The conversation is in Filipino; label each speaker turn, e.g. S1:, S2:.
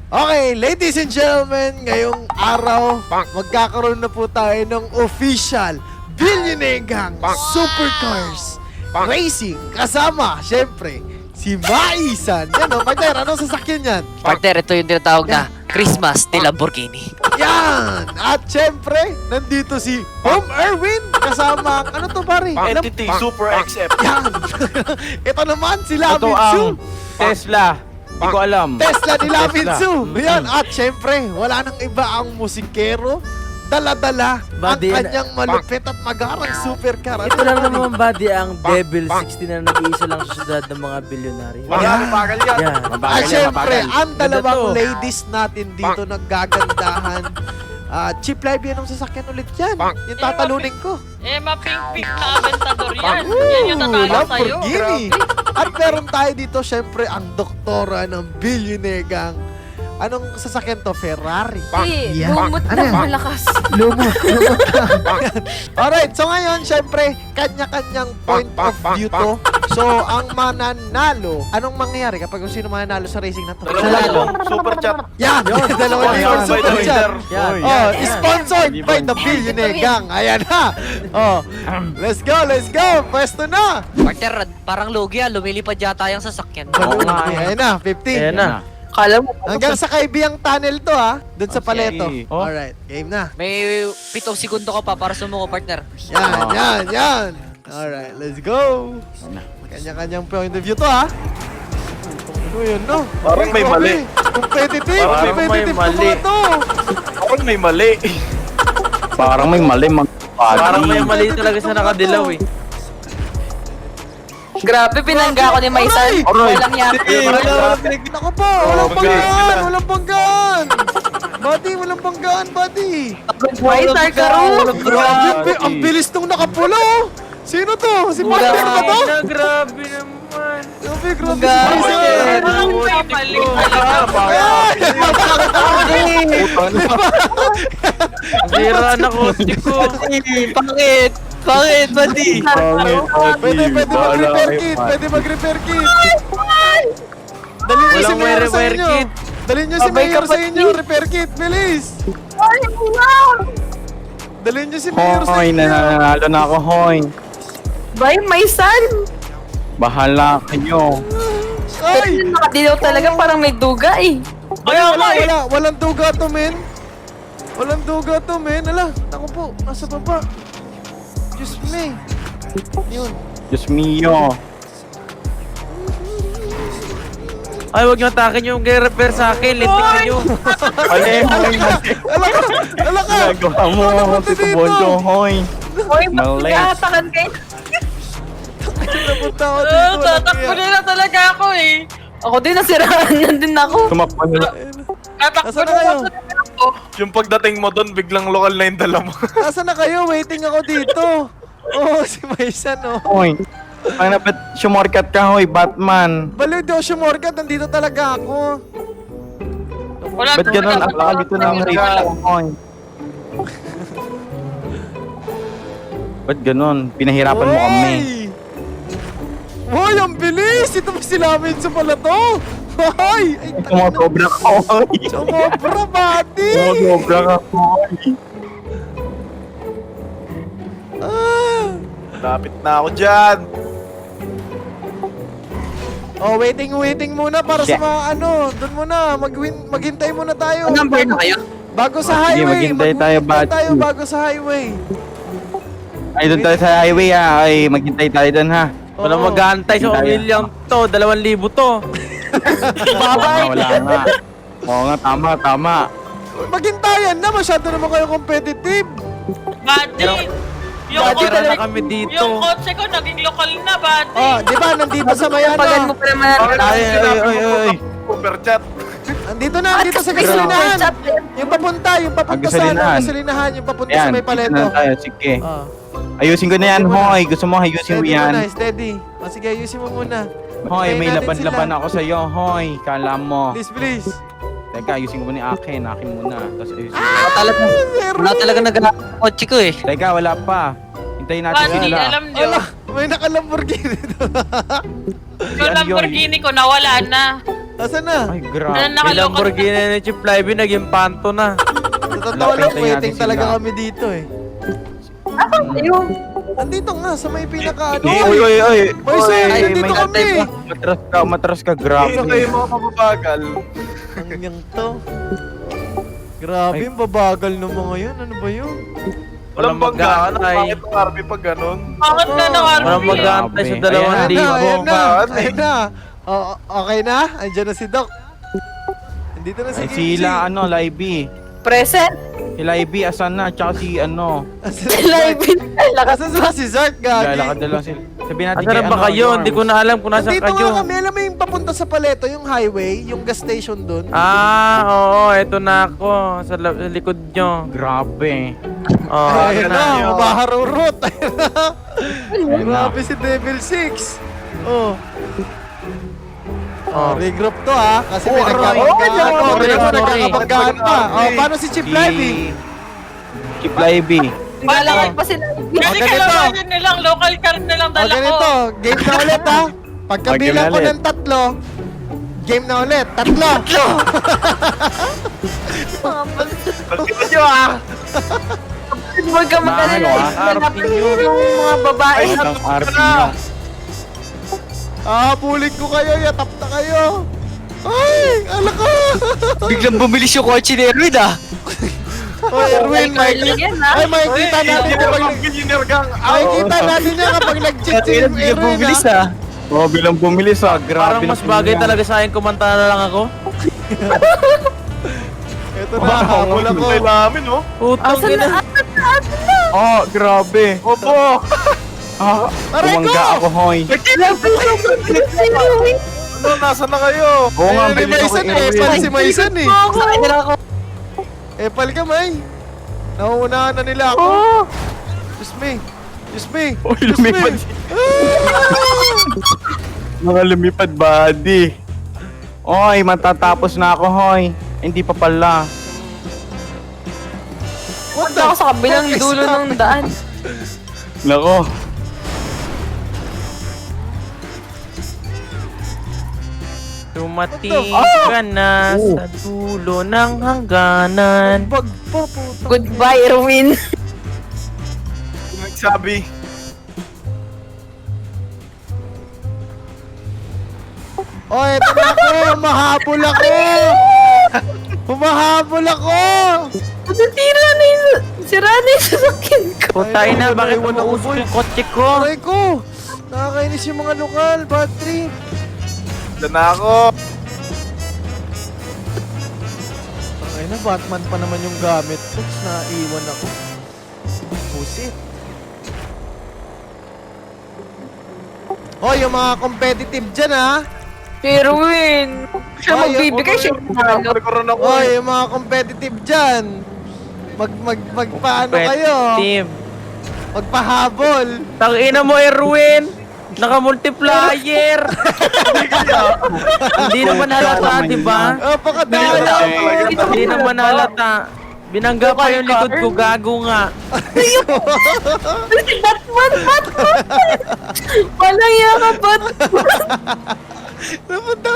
S1: Okay, ladies and gentlemen, ngayong araw, magkakaroon na po tayo ng official Billionaire Gang Supercars Racing. Kasama, syempre, si Maisan. Yan o, partner, anong sasakyan yan?
S2: Partner, ito yung tinatawag na Christmas ni Lamborghini.
S1: Yan! At syempre, nandito si Home Erwin. Kasama, ano to pare?
S3: Entity Super XF.
S1: Yan! Ito naman, si
S3: Ito
S1: Lamitsu.
S3: ang Tesla. Hindi ko alam.
S1: Tesla ni
S3: Tesla.
S1: Lamitsu. Yan, at syempre, wala nang iba ang musikero. Dala-dala ang
S4: Buddy,
S1: kanyang malupit at magarang supercar.
S4: Ito lang naman buddy ang Devil 16 na nag-iisa lang sa syudad ng mga bilyonaryo.
S3: Marami bagal yan.
S4: Yan.
S1: At
S3: Mabagal yan,
S1: syempre,
S3: mabagal.
S1: ang dalawang
S4: Ganda to.
S1: ladies natin dito naggagandahan. Cheap live yan ang sasakyan ulit yan. Yung tatalunin ko.
S5: Mapink-pink na Aventador yan. Yan yung tatalo sa'yo.
S1: Lamborghini. At meron tayo dito, syempre, ang doktora ng Billionaire Gang. Anong sasakyan to? Ferrari.
S6: Hindi,
S1: Yan.
S6: lumot
S1: Ano yan?
S6: na malakas.
S1: Lumot. Alright, so ngayon, syempre, kanya-kanyang point of view to. So, ang mananalo, anong mangyayari kapag kung sino mananalo sa racing na to?
S3: Dalawang super chat.
S1: Yan! Dalawa
S3: Sponsored
S1: yung
S3: by the
S1: super chat.
S3: winner.
S4: Yan.
S1: Oh, sponsored by the Billionaire Gang. Ayan na. Oh, let's go, let's go. Pwesto na.
S2: Partner, parang lugi lumilipad yata yung sasakyan.
S3: Oo nga.
S1: Ayan na, 15.
S4: Ayan na.
S5: Kala mo.
S1: Hanggang sa kaibiyang tunnel to ha. Doon sa paleto.
S3: Oh.
S1: Alright, game na.
S2: May 7 segundo ka pa para sumuko, partner.
S1: Yan. Alright, let's go. Kanya-kanyang point of view to ha. Ano yun, no?
S3: Parang may mali.
S1: Competitive.
S3: Parang may
S1: Competitive
S3: mali.
S1: to.
S3: Parang may mali.
S7: Parang may mali
S4: Parang may mali talaga sa nakadilaw eh.
S5: Grabe, pinangga ako ni Maisan.
S1: Aray!
S5: Walang yaka.
S1: Ako po, walang banggaan, walang banggaan. Buddy, walang banggaan, buddy.
S5: Maisan ka ro.
S1: Grabe, ang bilis nung nakapula, oh. Sino to? Si partner ba to?
S4: Grabe naman.
S1: Grabe, grabe si Mason.
S4: Zira na kotse ko.
S2: Bakit? Bakit, buddy?
S1: Pwede mag-repair kit, pwede mag-repair kit. Dali nyo si
S4: Walang
S1: Mayor sa
S4: wire
S1: inyo.
S4: kit.
S1: Dali nyo si Mayor sa inyo, repair kit, bilis. Dali nyo si Mayor sa
S7: Hoy,
S1: inyo.
S7: nananalo na ako, hoy.
S5: Bay, Maisan.
S7: Bahala kayo.
S1: Ay!
S5: Yung nakadilaw talaga parang may duga eh.
S1: Walang duga to, men. Walang duga to, men. Ala, ako po, nasa baba. Diyos me. Yun.
S7: Diyos mio.
S4: Ay, huwag nyo atakin yung repair sa akin. Litik nyo.
S7: Mali, hoy.
S1: Ala ka!
S7: Nagawa mo,
S1: Napunta
S7: Tito
S1: dito.
S7: Bonjo, hoy.
S5: Hoy,
S7: Mali.
S5: magkatakan kayo.
S1: Napunta ako dito.
S5: Tatakbo nila talaga ako eh. Ako din, nasiraan na din ako.
S7: Tumakbo nila.
S5: Tatakbo
S1: Nasaan na kayo?
S5: ako.
S3: Yung pagdating mo doon, biglang lokal na yung dala mo.
S1: Nasaan na kayo? Waiting ako dito. Oh, si Maisan, oh.
S7: Hoy. Ay, napit sumorkat ka, hoy, Batman.
S1: Baliw, di ako sumorkat. Nandito talaga ako.
S5: Wala,
S7: Ba't ganun? Ang baka dito ng rito, hoy. Ba't ganun? Pinahirapan mo kami.
S1: Hoy, ang bilis! Ito ba si Lamitsu pala to? Hoy! Ay,
S7: Sumobra ka, hoy.
S1: sumobra, buddy!
S7: Sumobra ka, hoy.
S1: Ah!
S3: Lapit na ako dyan.
S1: Oh, waiting muna para sa
S7: Shit.
S1: mga ano. Doon muna, maghintay muna tayo.
S2: Number na kayo?
S1: Bago sa
S7: Sige,
S1: highway.
S7: maghintay tayo, buddy.
S1: tayo bago sa highway.
S7: Ay, doon tayo sa highway, ha. Ay, maghintay tayo doon, ha.
S4: Walang
S1: Oo.
S4: mag-aantay sa pamilyang to. 2,000 to.
S7: Wala nga. Oo nga, tama.
S1: Maghintayan na, masyado naman kayo competitive.
S5: Buddy, yung
S4: Tira na
S5: kotse,
S4: kami dito.
S5: yung kotse ko naging lokal na, buddy.
S1: Oh, di ba, nandito sa may
S5: Pagan mo
S1: ano.
S5: pa naman.
S3: Bakit
S7: Ay,
S3: sinabi
S7: ay,
S3: mo
S7: ay.
S3: super chat?
S1: Andito na, andito sa gasolinahan. Yung papunta sa ano,
S7: Gasolinahan.
S1: gasolinahan, yung papunta sa
S7: Ayan,
S1: may
S7: dito
S1: paleto.
S7: na tayo. Sige.
S1: Oh.
S7: Ayusin ko na yan, hoy. Gusto mo, ayusin mo
S1: Steady muna,
S7: yan.
S1: steady. O sige, ayusin mo muna.
S7: Hoy,
S1: Hintayin
S7: may
S1: natin
S7: laban-laban
S1: sila.
S7: ako sa'yo, hoy. Kala mo.
S1: Please, please.
S7: Teka, ayusin ko muna yung akin. Akin muna. Tapos ayusin ko.
S2: Wala talaga naghahanap ng kotse ko eh.
S7: Teka, wala pa. Hintayin natin
S5: Buddy,
S7: sila.
S5: alam nyo,
S1: Ala, may naka-Lamborghini to.
S5: yung Lamborghini ko nawala na.
S1: Asan na?
S7: Ay,
S5: Na
S7: grabe.
S4: Yung
S5: nakaloko.
S4: Lamborghini ni Chip Lively naging panto na.
S1: Sa totoo lang,
S7: Lapitin
S1: waiting
S7: natin
S1: talaga
S7: sila.
S1: kami dito eh.
S5: Ayun.
S1: Andito nga, sa may pinaka ano.
S7: Oy, oy, oy.
S1: May sir,
S7: Oy,
S1: nandito
S7: may
S1: kami.
S7: Matras ka,
S3: Sino
S7: grabe.
S3: kayo mga mababagal?
S1: Ang yang to. Grabe, yung babagal ng mga yun. Ano ba yun?
S3: Walang
S4: Walang
S3: banggaan.
S4: mag-aantay.
S3: Bakit ang Arby pag ganun?
S5: Bakit ka ng
S4: Walang
S5: Arby?
S4: mag-aantay sa
S7: Grabe.
S1: Ayan na,
S4: 2,000.
S1: ayan na.
S3: Bakit?
S1: Ayan na. Okay na? Andyan na si Doc. Andito na si
S7: Ay,
S1: Kimchi.
S7: sila, ano, Libby.
S5: Present.
S7: Si Libby, asan na? Tsaka si, ano,
S1: Asan si Zark? Asan sila si Zark, gagi?
S7: lalakad na lang sila. Sabihin natin
S4: Asan na ba kayo? Hindi ko na alam kung nasan
S1: Nandito
S4: kayo.
S1: nga kami, alam mo yung papunta sa Paleto, yung highway, yung gas station dun.
S4: Oo, eto na ako. Sa likod nyo.
S7: Grabe.
S4: Oh,
S1: Ayun
S4: eto
S1: na,
S4: na.
S1: umaharurot. Ayun na.
S7: Ayun na.
S1: Grabe si Devil 6. Oh.
S4: Oh.
S1: Regroup to ha, kasi may
S3: Oh,
S1: nagkakabanggaan.
S3: oh,
S1: Oh,
S3: sorry,
S1: tingnan mo,
S3: sorry.
S1: nagkakabanggaan pa. Oh, paano si Chip Lively?
S7: Chip Libby.
S5: Malakay pa sila. Hindi
S1: ganito.
S5: kalawanin nilang local car na lang
S1: O
S5: dala ko.
S1: ganito, game na ulit ha. Pagkabilang ko
S7: ulit.
S1: ng 3, game na ulit. 3.
S3: Pagkita nyo ah!
S5: Huwag ka mag-alala.
S7: Mahal,
S5: Hanapin yung mga babae.
S7: Ay, ang RP nyo.
S1: Habulin ko kayo, yatap na kayo. Ay, ala ka.
S2: Biglang bumilis yung kotse ni Erwin ah.
S1: Oh, Erwin, ay, makikita natin kapag
S3: Engineer gang!
S1: makikita natin yan kapag nag-cheat si
S2: Biglang
S1: Erwin
S2: bumilis
S1: ha.
S2: ah.
S7: Oh, bilang bumilis ah. Grabe.
S4: Parang mas bagay talaga sa akin kumanta na lang ako.
S1: Ito na, habol ako.
S3: Tayo namin oh!
S4: Putang ina.
S7: Oh, grabe.
S3: Opo!
S7: Ah,
S1: Aray ko!
S7: tumangga ako, hoy.
S3: Ano, nasa na kayo?
S7: Oo nga,
S1: Ayun, ni
S7: bilis ako
S1: Maison,
S7: kay
S1: epal
S7: Erwin.
S1: si Maison eh.
S5: Sakay nila ako.
S1: Epal ka, May. Nauunahan na nila ako. Diyos me. Diyos me.
S7: Uy,
S1: Diyos me.
S7: lumipad. Mga lumipad, buddy. Oy, matatapos na ako, hoy. Hindi pa pala.
S1: What
S5: Punta ako sa kabilang
S1: fuck is
S5: dulo ng
S1: happening?
S5: daan.
S7: Nako.
S4: Dumating ka na sa dulo ng hangganan.
S1: Bag pa, puta.
S5: Goodbye, Erwin.
S3: Nagsabi.
S1: Oh, eto na ako. Humahabol ako. Humahabol ako.
S5: Natira na yung... Sira na yung sasakyan ko.
S4: Putay na,
S1: Ay,
S4: bakit
S1: naiwan ako,
S4: umuusok
S1: boy.
S4: yung kotse ko?
S1: Aray ko. Nakakainis yung mga lokal. Bad trip.
S3: Diyan na ako.
S1: Ay na, Batman pa naman yung gamit ko. Tapos naiwan ako. Pusit. Oh, yung mga competitive dyan ha.
S5: Si Erwin. Siya
S1: Ay,
S5: magbibigay siya. Nalo.
S3: Nagkaroon ako
S1: Oh,
S3: eh.
S1: yung mga competitive dyan. Magpaano kayo?
S4: Team.
S1: Magpahabol.
S4: Tangina mo, Erwin! Naka-multiplier! Hindi naman halata, di ba?
S1: Oh, pakadala.
S4: Hindi naman halata. Binangga pa yung likod ko, gago nga.
S5: Batman! Batman! Walang yaka, Batman!
S1: Napunta